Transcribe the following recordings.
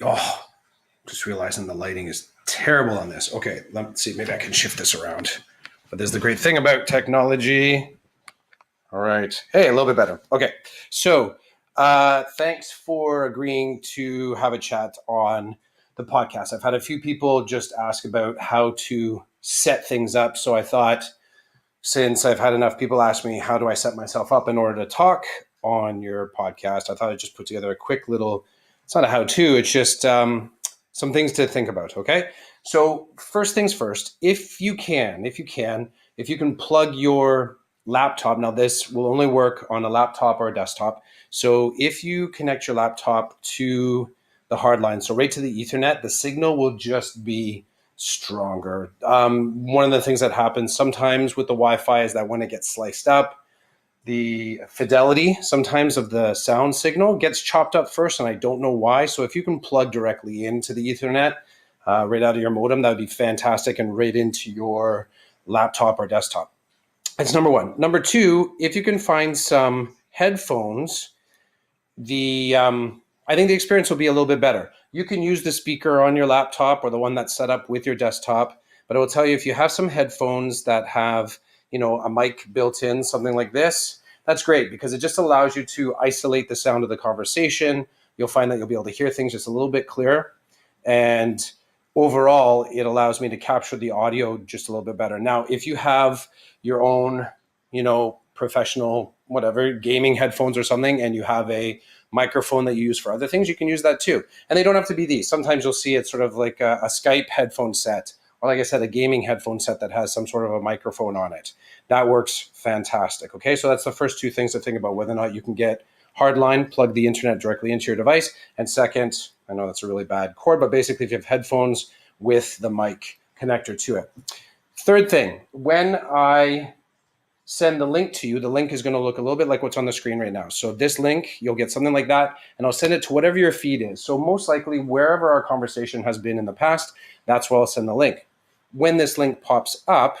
Oh, just realizing the lighting is terrible on this. Okay, let's see. Maybe I can shift this around. But there's the great thing about technology. All right. Hey, a little bit better. Okay. So thanks for agreeing to have a chat on the podcast. I've had a few people just ask about how to set things up. So I thought, since I've had enough people ask me, how do I set myself up in order to talk on your podcast? I thought I'd just put together a quick little, it's not a how to, it's just some things to think about. Okay. So, first things first, if you can plug your laptop. Now, this will only work on a laptop or a desktop. So, if you connect your laptop to the hard line, so right to the Ethernet, the signal will just be stronger. One of the things that happens sometimes with the Wi-Fi is that when it gets sliced up, the fidelity sometimes of the sound signal gets chopped up first, and I don't know why. So if you can plug directly into the Ethernet right out of your modem, that would be fantastic, and right into your laptop or desktop. That's number one. Number two, if you can find some headphones, the I think the experience will be a little bit better. You can use the speaker on your laptop or the one that's set up with your desktop, but I will tell you, if you have some headphones that have, a mic built in, something like this, that's great because it just allows you to isolate the sound of the conversation. You'll find that you'll be able to hear things just a little bit clearer, and overall, it allows me to capture the audio just a little bit better. Now, if you have your own, professional, whatever, gaming headphones or something, and you have a microphone that you use for other things, you can use that too. And they don't have to be these. Sometimes you'll see it's sort of like a Skype headphone set, or like I said, a gaming headphone set that has some sort of a microphone on it. That works fantastic. Okay, so that's the first two things to think about, whether or not you can get hardline, plug the internet directly into your device. And second, I know that's a really bad cord, but basically if you have headphones with the mic connector to it. Third thing, when I send the link to you, the link is going to look a little bit like what's on the screen right now. So this link, you'll get something like that, and I'll send it to whatever your feed is. So most likely, wherever our conversation has been in the past, that's where I'll send the link. When this link pops up,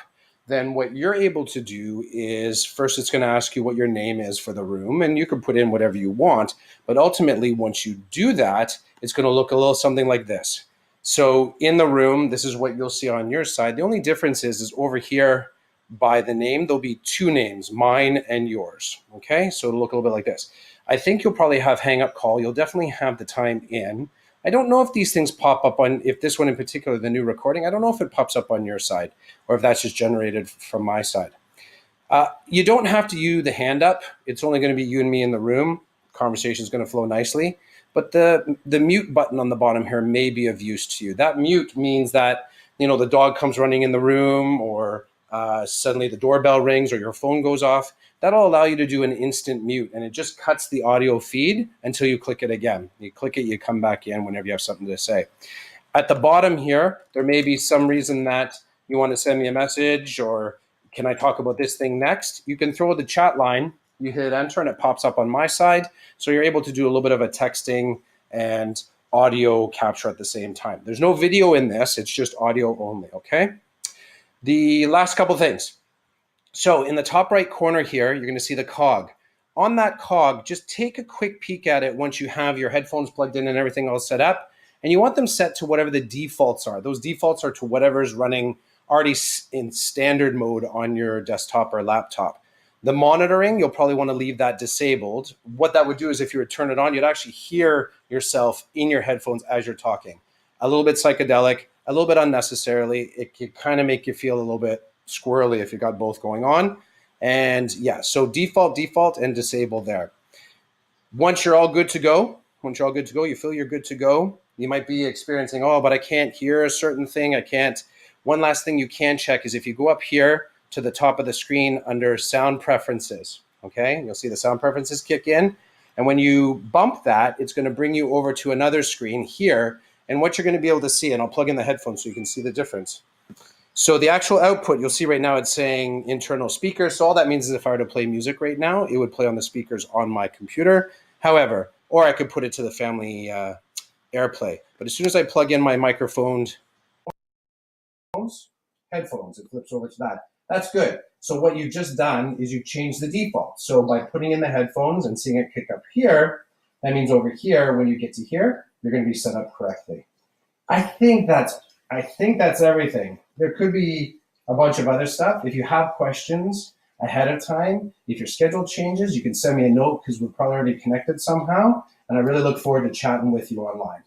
then what you're able to do is, first it's going to ask you what your name is for the room, and you can put in whatever you want. But ultimately, once you do that, it's going to look a little something like this. So in the room, this is what you'll see on your side. The only difference is over here, by the name, there'll be two names, mine and yours. Okay, so it'll look a little bit like this. I think you'll probably have hang up call. You'll definitely have the time in. I don't know if these things pop up on, if this one in particular, the new recording, I don't know if it pops up on your side or if that's just generated from my side. You don't have to use the hand up. It's only going to be you and me in the room. Conversation is going to flow nicely. But the mute button on the bottom here may be of use to you. That mute means that, the dog comes running in the room, or suddenly the doorbell rings or your phone goes off. That'll allow you to do an instant mute, and it just cuts the audio feed until you click it again. You click it, you come back in whenever you have something to say. At the bottom here, there may be some reason that you want to send me a message, or can I talk about this thing next? You can throw the chat line, you hit enter, and it pops up on my side. So you're able to do a little bit of a texting and audio capture at the same time. There's no video in this, it's just audio only, okay? The last couple things. So in the top right corner here, you're going to see the cog. On that cog, just take a quick peek at it once you have your headphones plugged in and everything all set up. And you want them set to whatever the defaults are. Those defaults are to whatever's running already in standard mode on your desktop or laptop. The monitoring, you'll probably want to leave that disabled. What that would do is if you would turn it on, you'd actually hear yourself in your headphones as you're talking. A little bit psychedelic, a little bit unnecessarily. It could kind of make you feel a little bit squirrely if you got both going on. And yeah, so default, and disable there. Once you're all good to go, you feel you're good to go, you might be experiencing, but I can't hear a certain thing. One last thing you can check is if you go up here to the top of the screen under sound preferences, okay? You'll see the sound preferences kick in. And when you bump that, it's going to bring you over to another screen here. And what you're going to be able to see, and I'll plug in the headphones so you can see the difference. So the actual output, you'll see right now it's saying internal speakers. So all that means is if I were to play music right now, it would play on the speakers on my computer. However, or I could put it to the family AirPlay. But as soon as I plug in my microphone, headphones, it flips over to that. That's good. So what you've just done is you've changed the default. So by putting in the headphones and seeing it kick up here, that means over here, when you get to here, you're going to be set up correctly. I think that's everything. There could be a bunch of other stuff. If you have questions ahead of time, if your schedule changes, you can send me a note because we're probably already connected somehow. And I really look forward to chatting with you online.